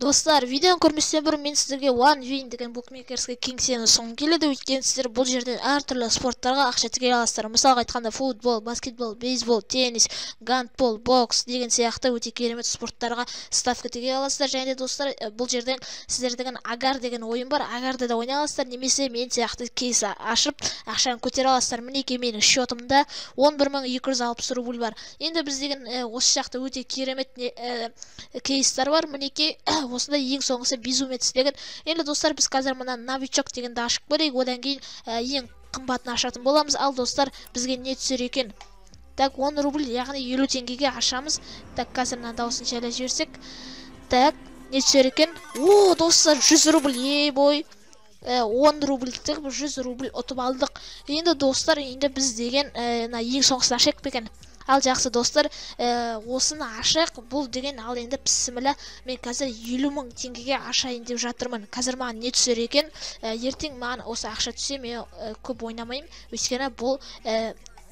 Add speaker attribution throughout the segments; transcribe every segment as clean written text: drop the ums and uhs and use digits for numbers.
Speaker 1: Достар, видеоны көрместен бұрын мен сіздерге OneWin деген букмекерске кеңсені ұсынғым келеді, өйткені сіздер бұл жерден әртүрлі спорттарға ақша тіге аласыздар. Мысалға айтқанда футбол, баскетбол, бейсбол, теннис, гандбол, бокс деген сияқты өте керемет спорттарға ставка тіге аласыздар. Және де достар, бұл жерден сіздер деген агар деген ойын бар, агарды да ойнай аласыздар, немесе мен сияқты кейс ашып ақшаны көтере аласыздар. Мінекей менің счетымда 11260 рубль бар. Енді біз деген осы жақта өте керемет кейстер бар. Мінекей осында ең соңғысы безумец деген. Енді достар, біз қазір мына новичок дегенді ашып көрейік, одан кейін ең қымбатын ашатын боламыз. Ал достар, бізге не түсер екен? Так, 10 рубль, яғни 50 теңгеге ашамыз. Так, қазір мына дауысын жайлап жіберсек. Так, не түсер екен? О, достар, 100 рубль, ей-бой. 10 рубльдік 100 рубль ұтып алдық. Енді достар, енді біз деген ең соңғысын ашайық екен. Ал жақсы достар, осыны ашайық. Бұл деген ал енді пісімілі мен қазір 50 мың теңгеге ашайын деп жатырмын. Қазір маған не түсер екен? Ертең маған осы ақша түсе, мен көп ойнамайым. Өйткені бұл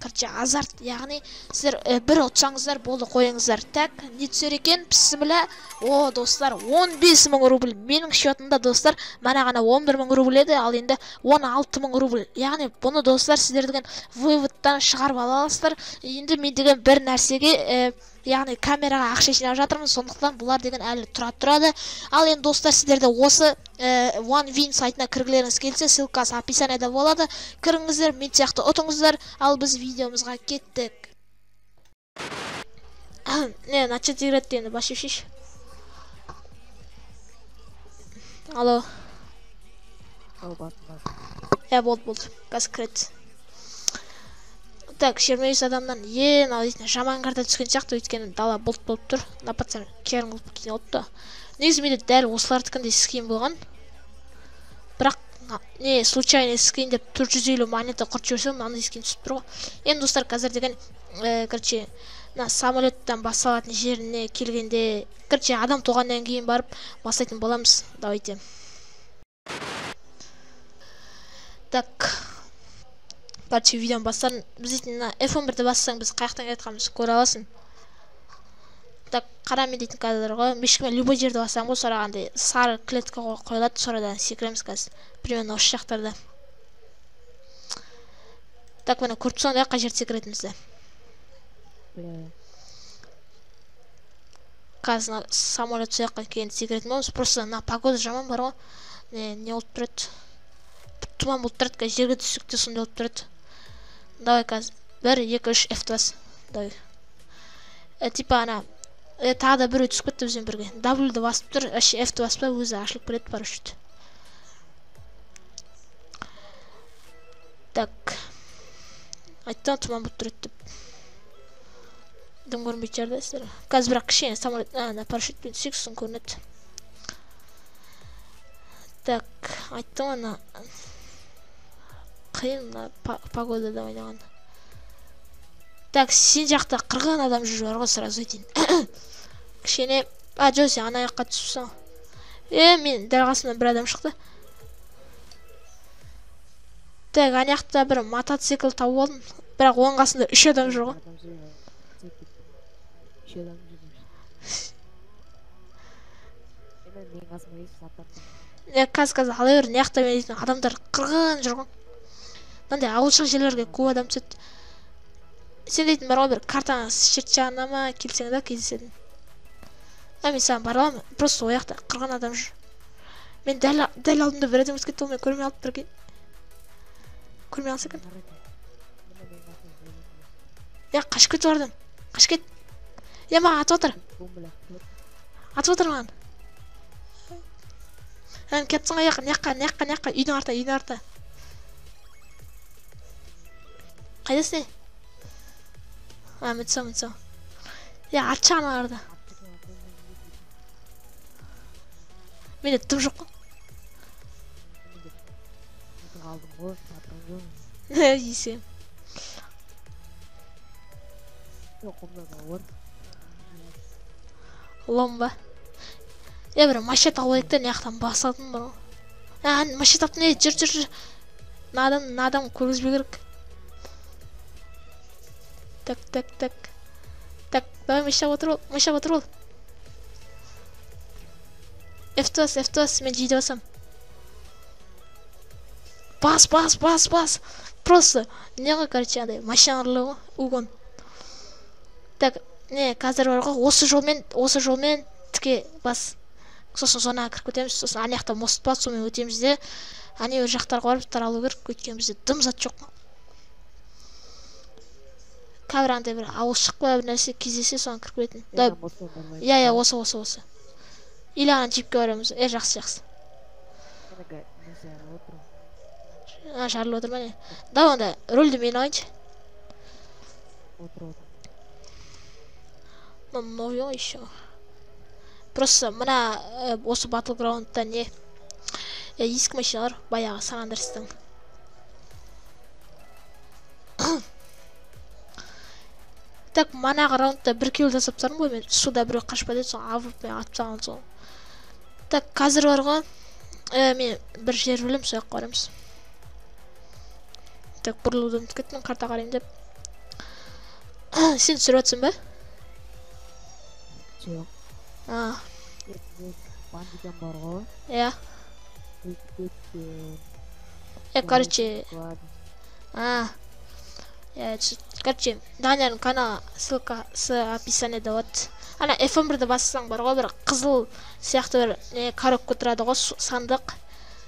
Speaker 1: азарт, яғни сіздер бір ұтсаңыздар болды, қойыңыздар. Так, не түсер екен? Пісімілі. О, достар, 15 мың рубль. Менің счетымда достар, мана ғана 11 мың рубль еді, ал енді 16 мың рубль. Яғни бұны достар сіздер деген выводтан шығарып аласыздар. Енді мен деген бір нәрсеге яғни камераға ақша жинап жатырмын, сондықтан бұлар деген әлі тұрады. Ал енді достар, сіздерде осы OneWin сайтына кіргілеріңіз келсе, ссылкасы описаниеда болады. Кіріңіздер, мен сияқты ұтыңыздар. Ал біз видеомызға кеттік. Начать играть енді, башишиш. Алло. Болды. Қазір кіреді. Так, 23 адамнан жаман карта түскен сияқты, өйткені дала бұлт болып тұр. Напатсам, керін қылып кеткен отты. Негізі менде дәл осылардікінде скин болған. Бірақ, случайно скин деп 450 монета құрт жүрсем, мынандай скин түсіп тұр ғой. Енді достар, қазір деген, самолеттен басталатын жеріне келгенде, адам туғаннан кейін барып бастайтын боламыз. Давайте. Так. Видеоны бастарын, біз дейтін F11-ді бассаң, біз қаяқтан кетқанымыз көре аласың. Так, қарамен дейтін қазір ғой, мешкімен любой жерді бассаң ғой, сұрағандай сары клетка қойылады, сұрадан секіреміз қазір. Примерно осы шақтарда. Так, мені көріп сондай қай жерді секіретімізді. Қазір самолет сұяққан кейін секіретін болмыз. Просто погода жаман бар ғой. Не олып тұрады? Тұман болып тұрады, қазір жерге түсікте сондай олып тұрады. Давай қазір 1, 2, 3 F2 бас. Давай. Типа ана тағы да біреу түсіп кетті бізбен бірге. W-ді басып тұр, F2 баспай өзі ашылып келеді парашют. Так. Айттан тұман болып тұрады деп. Дым көрмейді жерді сіздер. Қазір бірақ кішкене самолет, парашютпен түсек сосын көрінеді. Так, айттым ана қиын погодада ойнаған. Так, сен жақта 40 адам жүріп бар ғой, сразу айтайын. Кішкене, жо, сен ана жаққа түсіпсің. Мен дәл қасымдан бір адам шықты. Так, ана жақта бір мотоцикл тауып алдым. Бірақ оң қасында 3 адам жүр ғой. Қазір ала бер, не жақта мен дейтін адамдар 40 жүр ғой. Мынандай ауылшық жерлерге көп адам түседі. Сен дейтін бар ғой, бір картаны шерт жағына ма келсең да кездесетін. Мен саған бар аламын, просто ояқта 40 адам жүр. Мен дәл алдымда бір адам өтіп кетті, ол мен көрмей алып бір кейін. Көрмей алса екен. Қашып кетіп бардым. Қашып кет. Маған атып отыр. Атып отыр маған. Кетсің ғой, неққа, үйдің арта. Қайдасы не? Мүтсам. Ат жағыналарда. Менде тым жоқ қой. Есе. Ломба. Бір машет алайық та, неяқтан басатын бар. Машет аптын, жүр. Надам көргізбе керек. Так. Давай, мешап отыр ол. F2 мен жейді басам. Бас. Просто неға, короче, андай машина ұрлығы угон. Так, не, қазір бар ғой, осы жолмен тіке бас. Сосын зонаға кіріп кетеміз, сосын ана жақта мост бар, сонымен өтеміз де, ана жақтарға барып таралу керек, өйткені бізде дым зат жоқ. Қазір андай бір ауыл шықпай бір нәрсе кездесе соған кіріп кететін. Иә, осы. Или ана джипке барамыз. Жақсы. Жарылып отыр ма не? Да, онда рөлді мен алайыншы. Новый еще. Просто мына осы Battleground'да не ескі машиналар баяғы San Andreas'тың. Так, манаға раундта 1 кило жасап тастадым ғой мен. Суда біреу қашпа деді, соң авып мен атып тастаған соң. Так, қазір бар ғой. Мен бір жер білем, сояққа барамыз. Так, бұрылуды ұмытып кеттім, карта қарайын деп. Сен түсіріп жатсың ба?
Speaker 2: Жоқ. Бандидан бар ғой.
Speaker 1: Иә. Короче. Короче, Данярдың каналы ссылка с описаниеда вот. Ана F11-ді бассаң бар ғой, бір қызыл сияқты бір не коробка тұрады ғой, сандық.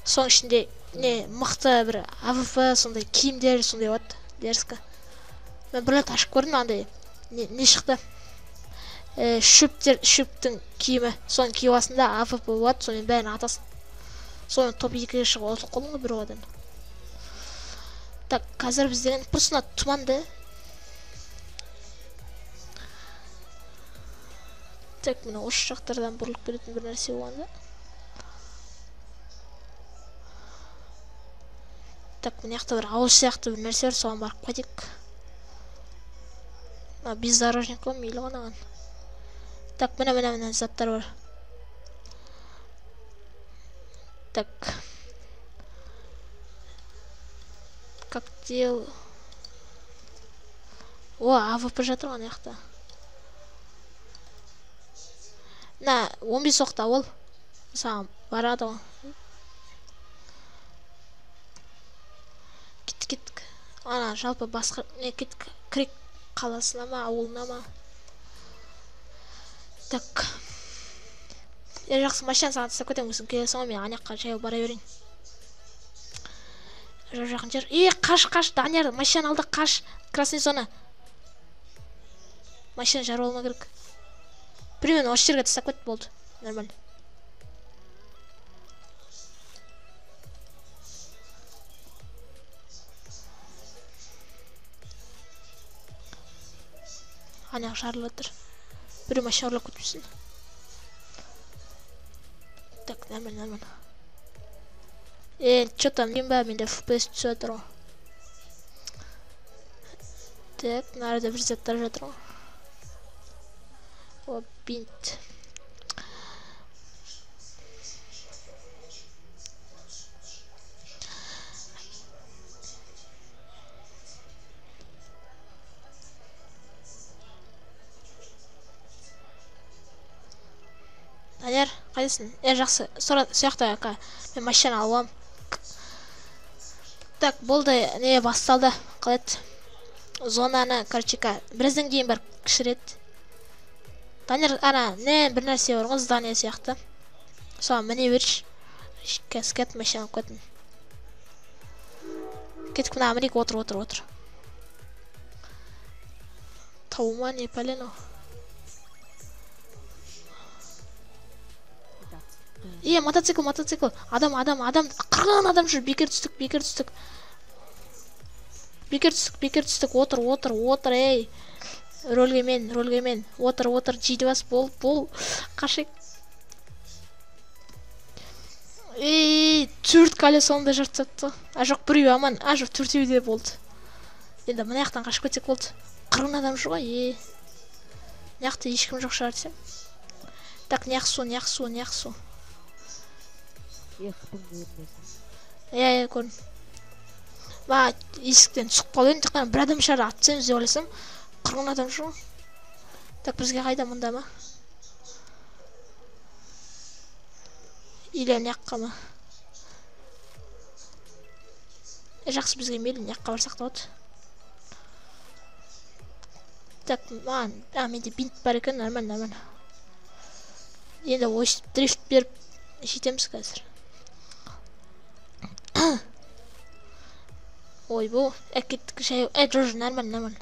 Speaker 1: Соның ішінде не мықты бір АВП, сондай киімдер, сондай вот, дерзкі. Мен бір рет ашып көрдім, андай не шықты. Шөптің киімі, соның киіп астында АВП болады, сонымен бәрін атасын. Соның топ 2-ге шығып отыр қолыңғы бір одан. Так, қазір біздеген просто тұманды. Так, мына осы жақтардан бұрылып келетін бір нәрсе болғанда. Так, мына жақта бір ауыз сияқты бір нәрсе бар, соған барып қойдық. Бездорожник қой, мейлі ғанаған. Так, мына заттар бар. Так. Коктейл. О, АВП жатыр ана жақта. На, 15 соқта ол. Саған барады ғой. Кеттік. Ана, жалпы басқа не кеттік. Крик қаласына ма, ауылына ма. Так. Жақсы машина саған тастап кетемін, өзің келесің ғой, мен ана жаққа жаяу бара берейін. Жақын жер. Қаш, Данияр, машина алды, қаш. Красный зона. Машина жару болма керек. Примерно осы жерге тастап кет болды. Нормально. Ана жарылып отыр. Біреу машина ұрлап кетпесін. Так, нормально. Что там, немба, менде FPS түсіп жатыр ғой. Так, нарада бір заттар жатыр ғой. О, бинт. Данияр, қайдасың? Жақсы, сояқта ақа, мен машина алуам. Так, болды, не басталды, қалайды. Зонаны, корочека, біраздан кейін бар кішірет. Данияр, ана, не бір нәрсе бар ғой, здания сияқты. Соған міне берші. Кәскет машина көтін. Кетік мына Америка, отыр. Таума, не пәлен о. Мотоцикл. Адам. Қырған адам жүр, бекер түстік. Отыр, ей. Рөлге мен. Отыр, жейді бас, бол. Қашек. Төрт колесоңда жартсатты. Жоқ, біреу аман. Жоқ, төртеу де болды. Енді мына яқтан қашып кетсек болды. Қырған адам жүр ғой, Няқты ешкім жоқ шығар десем. Так, няқ су. Иә, көрін. Ба, есіктен түсіп қалуын, тіққан бір адам шары атсаймыз деп ойласам, қырған адам жүр. Так, бізге қайда мұнда ма? Или ана жаққа ма? Жақсы, бізге мейлі ана жаққа барсақ та болады. Так, менде бинт бар екен, нормально. Енді ойсып дрифт беріп жетеміз қазір. Ойбу, кеттік жай. Жо, нормально.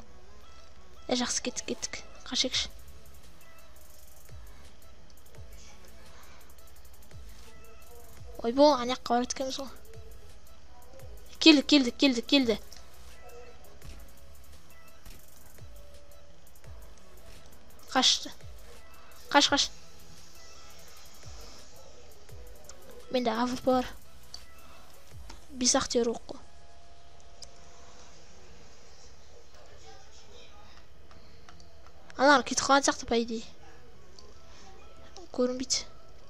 Speaker 1: Жақсы, кеттік. Қашекші. Ойбу, ана жаққа барып еткенбіз ғой. Келді. Қашты. Қаш. Менде АВП бар. Бисақ тері оқы. Аналар кетіп қалған сияқты, по идее. Көрінбейді.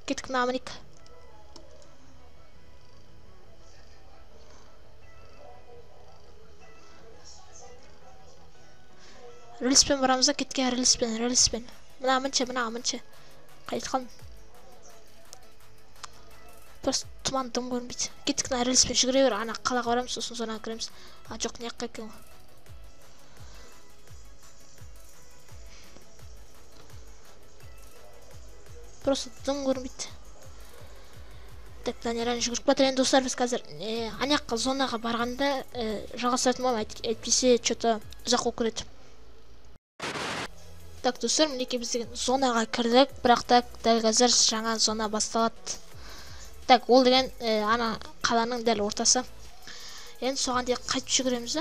Speaker 1: Кеттік на Америка. Релспен барамызда, кеткен релспен. Мына амынша. Қайт қалын. Просто тұман дым көрінбейді. Кеттік на релспен жүгіре бер, ана қалаға барамыз, сосын зонаға кіреміз. Жоқ, не аққа екен ғой. Просто дым көрінбейді. Так, Данияны жүгіріп батыр. Енді достар, біз қазір ана жаққа зонаға барғанда жалғастыратын боламын, әйтпесе что-то ұзақ болып кетеді. Так, достар, мінекей біз деген зонаға кірдік, бірақ дәл қазір жаңа зона басталады. Так, ол деген ана қаланың дәл ортасы. Енді соған дейін қайтып жүгіреміз.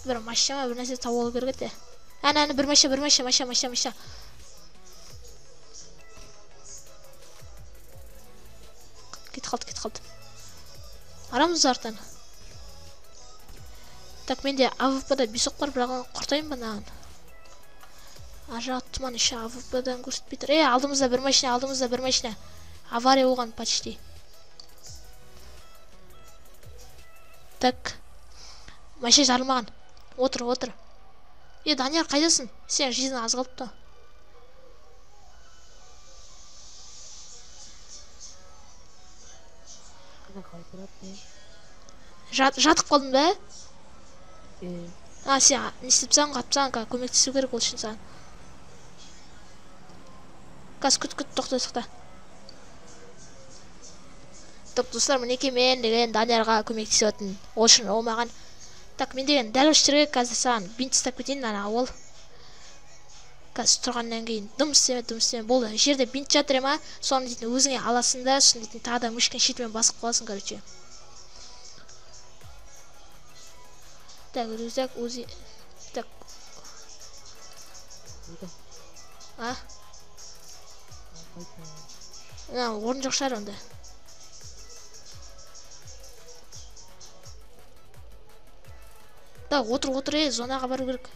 Speaker 1: Бір машина, бір нәрсе тауып алу керек еді. Әне, бір машина. Кет қалды. Арамыз артан. Так, менде АВП-да бисоқ бар, бірақ құртайын ба наған? Ажа тұман іші АВП-дан көрсетпейтір. Алдымызда бір машина. Авария болған почти. Так, машина жарылмаған. Отыр. Данияр, қайдасың? Сен жизнь аз қалыпты. Жатып қалдың ба? Сен не істепсің, қапсаң, көмектесу керек ол үшін саған. Қаз күт, тоқтасықта. Так, достар, мінекей мен деген Даниярға көмектесетін. Ол үшін ол маған. Так, мен деген дәл өштерге қазір саған бинт істеп кетейін, ана ол. Қазір тұрғаннан кейін дым істеме. Болды, жерде бинт жатыр ема, соны дейтін өзіңе аласың да, соны дейтін тағы да мүшкен шетімен басып қаласың, короче. Так, рюкзак узи. Так. Орын жоқ шығар онда. Да, отыр, зонаға бару керек.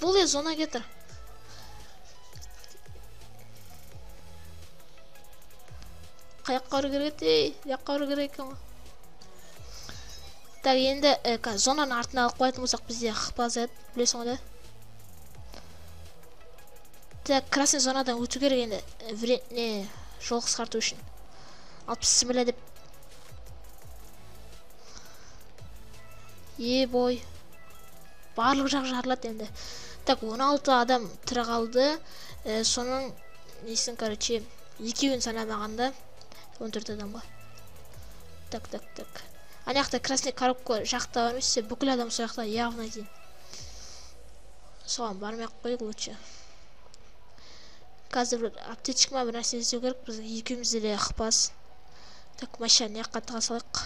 Speaker 1: Бұл зона кетір. Қаяққа бару керек еді, яққа бару керек екен ғой. Так, енді зонаның артына алып қоятын болсақ бізде қықпаз еді, білесің ғой да. Так, красный зонадан өту керек енді, жол қысқарту үшін. Алып сімілі деп. Бой. Барлық жақ жарылады енді. Так, 16 адам тірі қалды. Соның несін, короче, екеуін санамағанда 14 адам ба. Так. Ана жақта красный коробка жақта бар емес, бүкіл адам сол жақта явно дейін. Соған бармай қойып лучше. Қазір бір аптечка ма бір нәрсе іздеу керек, біз екеумізде де қықпас. Так, машина жаққа тыға салайық.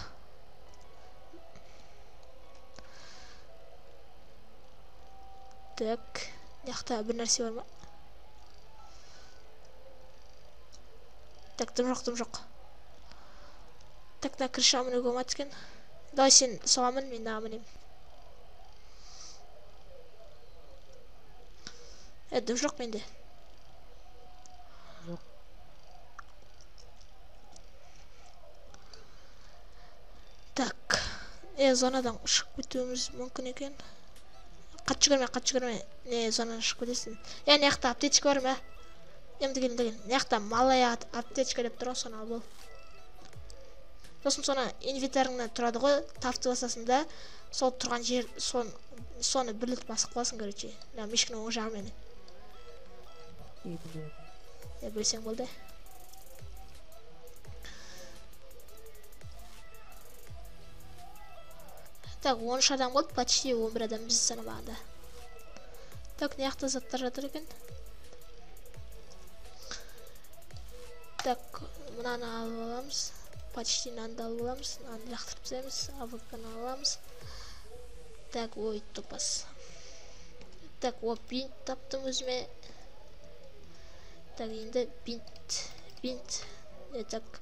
Speaker 1: Так, жақта бір нәрсе бар ма? Так, дым жоқ. Так, на крыша мінуге болмады екен. Давай сен соған мін, мен наға мінем. Дым жоқ менде.
Speaker 2: Жоқ.
Speaker 1: Так, зонадан ұшып кетуіміз мүмкін екен. Кат жүгірме. Не, сонан шығып кетесің. Не жақта аптечка бар ма? Деген. Не жақта малая аптечка деп тұр, соны ал бол. Сосын соны инвентарыңнан тұрады ғой, тафты басасың да, сол тұрған жер, соны бірлік басып қаласың, короче. Мешкінің оң жағымен. Білсең болды. Так, 13 адам болды, почти 11 адам біз санамағанда. Так, не жақта заттар жатыр екен. Так, мынаны алып аламыз. Почти нанды алып аламыз. Нанды лақтырып тастаймыз. АВК-ны аламыз. Так, ой, топас. Так, бинт таптым өзіме. Так, енді бинт. Так,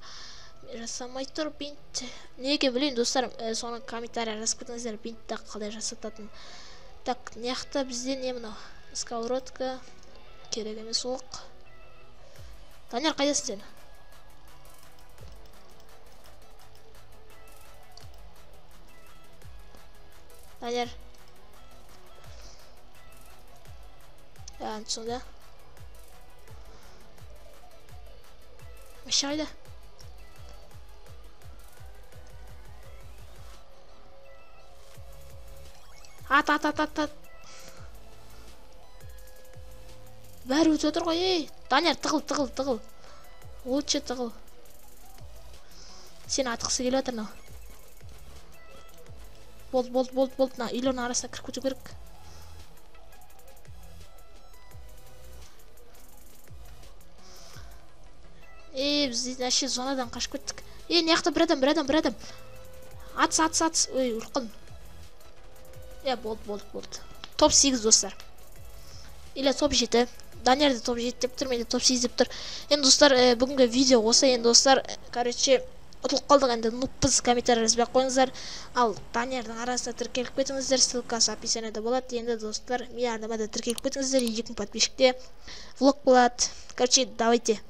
Speaker 1: жасамай тұр бинт. Неге білейін, достар, соны комментария жазып кетіңіздер, бинтті қалай жасататын. Так, не жақта бізде не мынау? Сковородка. Керек емес оқ. Данияр, қайдасың сен? Данияр. Сонда. Машина қайда? Ат. Бәрі өтіп отыр ғой, Данияр, тығыл. Отшы тығыл. Сен атқысы келіп отыр, Болды. Үйлердің арасына кіріп кету керек. Біз әше зонадан қашып кеттік. Не жақта бір адам. Атыс. Ой, ұрқын. Болды. Топ 8, достар. Или топ 7. Данияр да топ 7 деп тұр, мен де топ 8 деп тұр. Енді достар, бүгінгі видео осы. Енді достар, короче, ұтылып қалдық, енді нуппыз, комментарий жазбай қойыңыздар. Ал Даниярдың арасына тіркеліп кетіңіздер, ссылкасы описаниеда болады. Енді достар, менің арнама да тіркеліп кетіңіздер, 2000 подписчикте влог болады. Короче, давайте.